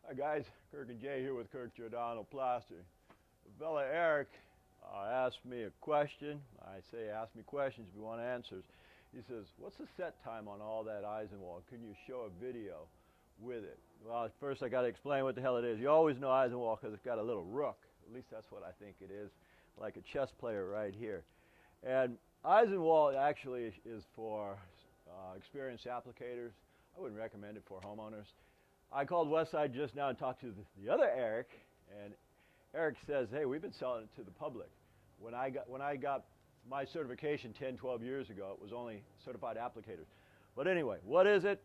Hi guys, Kirk and Jay here with Kirk Giordano Plastering. The fella Eric asked me a question. I say ask me questions if you want answers. He says, what's the set time on all that Eisenwall? Can you show a video with it? Well, first I got to explain what the hell it is. You always know Eisenwall because it's got a little rook. At least that's what I think it is, like a chess player right here. And Eisenwall actually is for experienced applicators. I wouldn't recommend it for homeowners. I called Westside just now and talked to the other Eric, and Eric says, hey, we've been selling it to the public. When I got my certification 10, 12 years ago, it was only certified applicators. But anyway, what is it?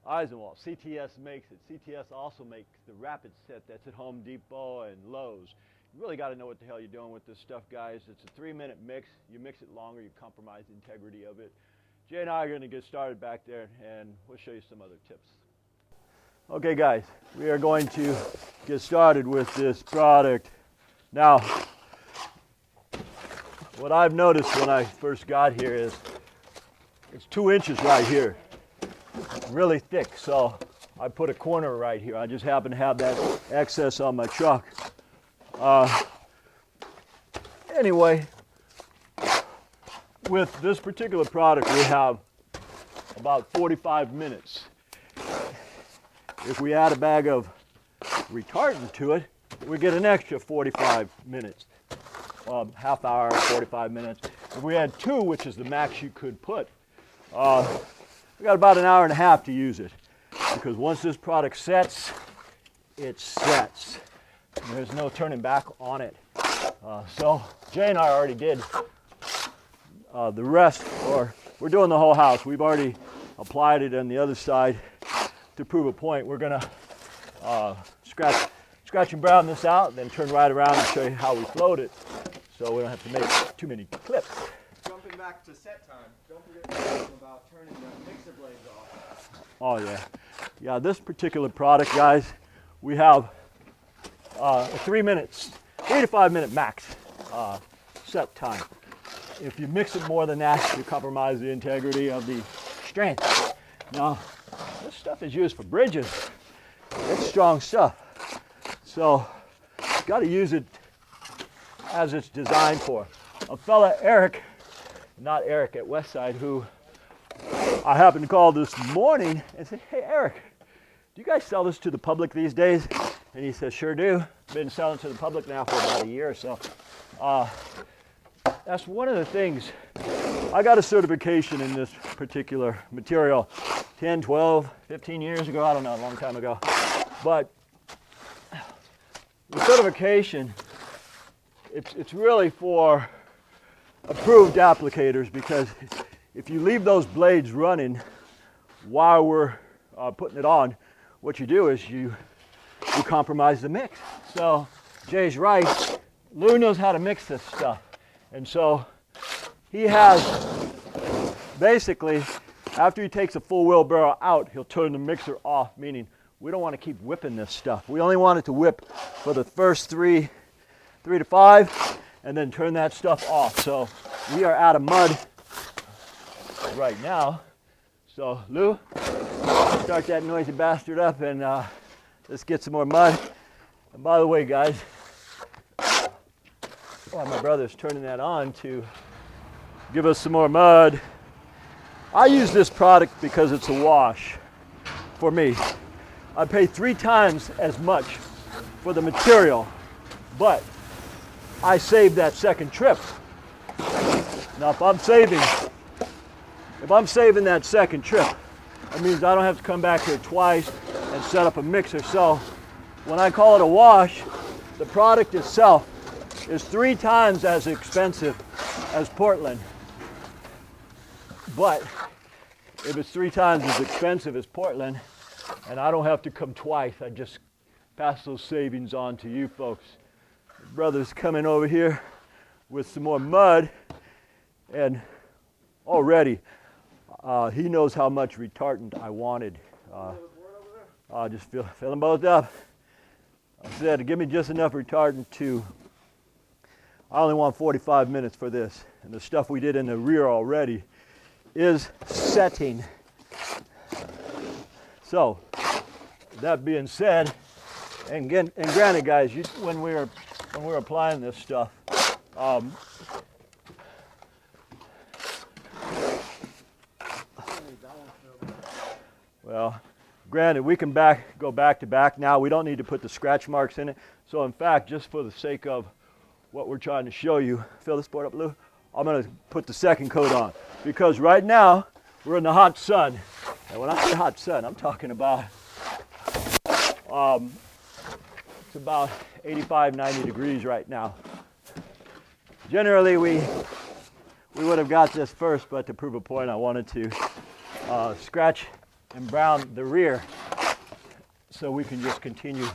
Eisenwall. CTS makes it. CTS also makes the rapid set that's at Home Depot and Lowe's. You really got to know what the hell you're doing with this stuff, guys. It's a 3-minute mix. You mix it longer, you compromise the integrity of it. Jay and I are going to get started back there, and we'll show you some other tips. Okay guys, we are going to get started with this product. Now, what I've noticed when I first got here is it's 2 inches right here, really thick, so I put a corner right here. I just happen to have that excess on my truck. Anyway, with this particular product we have about 45 minutes. If we add a bag of retardant to it, we get an extra 45 minutes, half hour, 45 minutes. If we had 2, which is the max you could put, we got about an hour and a half to use it. Because once this product sets, it sets. There's no turning back on it. So Jay and I already did the rest, or we're doing the whole house. We've already applied it on the other side. To prove a point, we're going to scratch and brown this out, then turn right around and show you how we float it, so we don't have to make too many clips. Jumping back to set time, don't forget to tell them about turning the mixer blades off. Oh yeah. Yeah, this particular product, guys, we have a 3 to 5 minute max set time. If you mix it more than that, you compromise the integrity of the strength. Now, this stuff is used for bridges. It's strong stuff. So, got to use it as it's designed for. A fella, Eric, not Eric at Westside, who I happened to call this morning and said, hey Eric, do you guys sell this to the public these days? And he says, sure do. Been selling to the public now for about a year or so. That's one of the things. I got a certification in this particular material 10, 12, 15 years ago, I don't know, a long time ago. But the certification, it's really for approved applicators, because if you leave those blades running while we're putting it on, what you do is you compromise the mix. So Jay's right, Lou knows how to mix this stuff. And so he has basically, after he takes a full wheelbarrow out, he'll turn the mixer off, meaning we don't want to keep whipping this stuff. We only want it to whip for the first 3 to 5, and then turn that stuff off. So we are out of mud right now. So Lou, start that noisy bastard up, and let's get some more mud. And by the way, guys, while my brother's turning that on to give us some more mud, I use this product because it's a wash for me. I pay 3 times as much for the material, but I save that second trip. Now if I'm saving that second trip, that means I don't have to come back here twice and set up a mixer. So when I call it a wash, the product itself is 3 times as expensive as Portland. But if it's 3 times as expensive as Portland, and I don't have to come twice, I just pass those savings on to you folks. Brother's coming over here with some more mud, and already he knows how much retardant I wanted. Just fill them both up. I said, give me just enough retardant to, I only want 45 minutes for this. And the stuff we did in the rear already is setting. So, that being said, And again, and granted, guys, when we were applying this stuff, well, granted, we can go back to back now. We don't need to put the scratch marks in it. So in fact, just for the sake of what we're trying to show you, fill this board up, Lou, I'm going to put the second coat on. Because right now, we're in the hot sun. And when I say hot sun, I'm talking about, it's about 85, 90 degrees right now. Generally, we would have got this first, but to prove a point, I wanted to scratch and brown the rear so we can just continue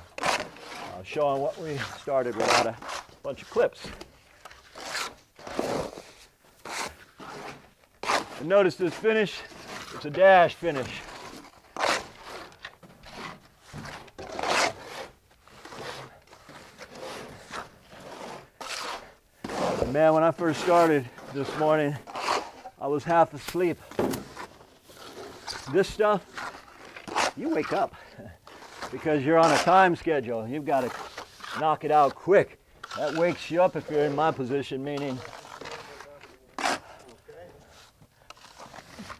showing what we started without a bunch of clips. And notice this finish, it's a dash finish. And man, when I first started this morning, I was half asleep. This stuff, you wake up because you're on a time schedule. You've got to knock it out quick. That wakes you up if you're in my position, meaning.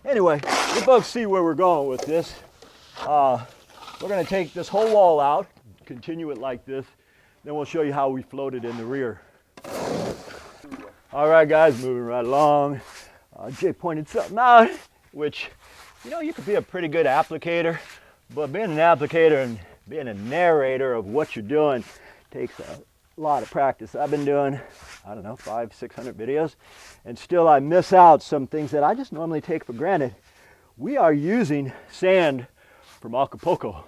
Anyway, you folks see where we're going with this. We're going to take this whole wall out, continue it like this, then we'll show you how we float it in the rear. All right, guys, moving right along. Jay pointed something out, which, you know, you could be a pretty good applicator, but being an applicator and being a narrator of what you're doing takes a lot of practice. I've been doing, I don't know, 500, 600 videos, and still I miss out some things that I just normally take for granted. We are using sand from Acapulco.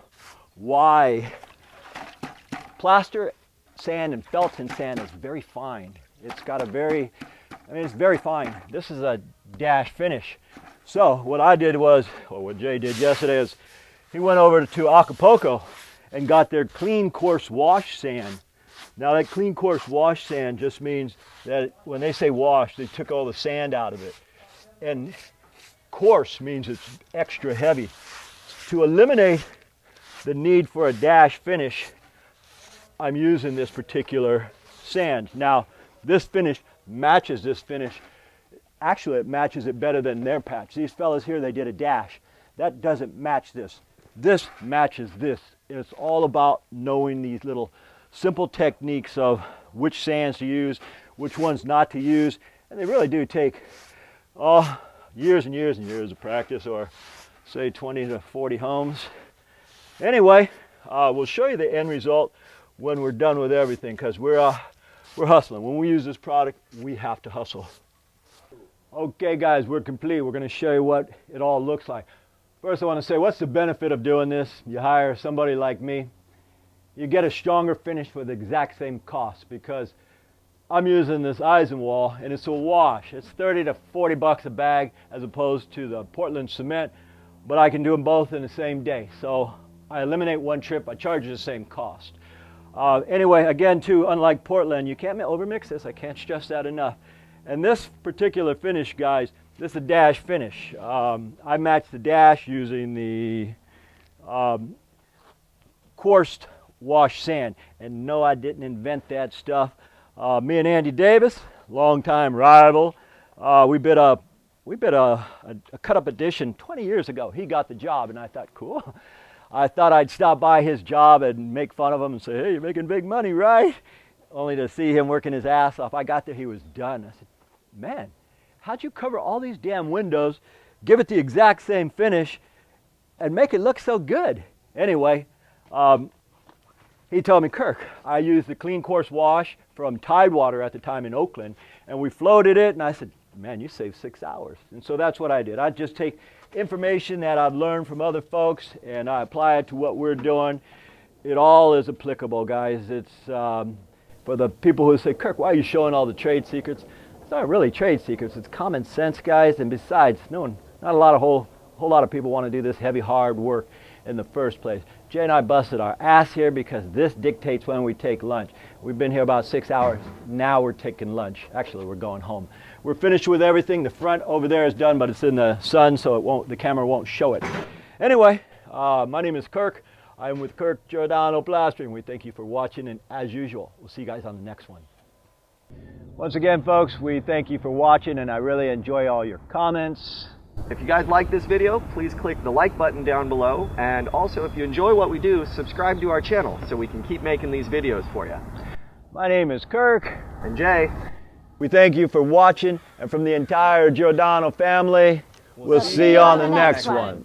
Why? Plaster sand and Felton sand is very fine. It's got a very, it's very fine. This is a dash finish. So what I did was, or what Jay did yesterday is, he went over to Acapulco and got their clean coarse wash sand. Now that clean coarse wash sand just means that when they say wash, they took all the sand out of it. And coarse means it's extra heavy. To eliminate the need for a dash finish, I'm using this particular sand. Now this finish matches this finish. Actually, it matches it better than their patch. These fellas here, they did a dash. That doesn't match this. This matches this. It's all about knowing these little simple techniques of which sands to use, which ones not to use. And they really do take years and years and years of practice, or say 20 to 40 homes. Anyway, we'll show you the end result when we're done with everything, because we're hustling. When we use this product, we have to hustle. Okay guys, we're complete. We're going to show you what it all looks like. First I want to say, what's the benefit of doing this? You hire somebody like me, you get a stronger finish for the exact same cost, because I'm using this Eisenwall and it's a wash. It's 30 to 40 bucks a bag as opposed to the Portland cement, but I can do them both in the same day. So I eliminate one trip, I charge you the same cost. Anyway, again too, unlike Portland, you can't overmix this. I can't stress that enough. And this particular finish, guys, this is a dash finish. I matched the dash using the coursed wash sand. And no, I didn't invent that stuff. Me and Andy Davis, longtime rival, we bid a cut-up edition 20 years ago. He got the job, and I thought, cool. I thought I'd stop by his job and make fun of him and say, hey, you're making big money, right? Only to see him working his ass off. I got there, he was done. I said, man, how'd you cover all these damn windows, give it the exact same finish, and make it look so good? Anyway, he told me, Kirk, I used the clean coarse wash from Tidewater at the time in Oakland, and we floated it, and I said, man, you saved 6 hours. And so that's what I did. I just take information that I've learned from other folks, and I apply it to what we're doing. It all is applicable, guys. It's for the people who say, Kirk, why are you showing all the trade secrets? It's not really trade secrets. It's common sense, guys. And besides, not a whole lot of people want to do this heavy, hard work in the first place. Jay and I busted our ass here because this dictates when we take lunch. We've been here about 6 hours. Now we're taking lunch. Actually, we're going home. We're finished with everything. The front over there is done, but it's in the sun, so the camera won't show it. Anyway, my name is Kirk. I'm with Kirk Giordano Plastering. We thank you for watching, and as usual, we'll see you guys on the next one. Once again, folks, we thank you for watching, and I really enjoy all your comments. If you guys like this video, please click the like button down below, and also if you enjoy what we do, subscribe to our channel so we can keep making these videos for you. My name is Kirk. And Jay. We thank you for watching, and from the entire Giordano family, we'll see you on the next one.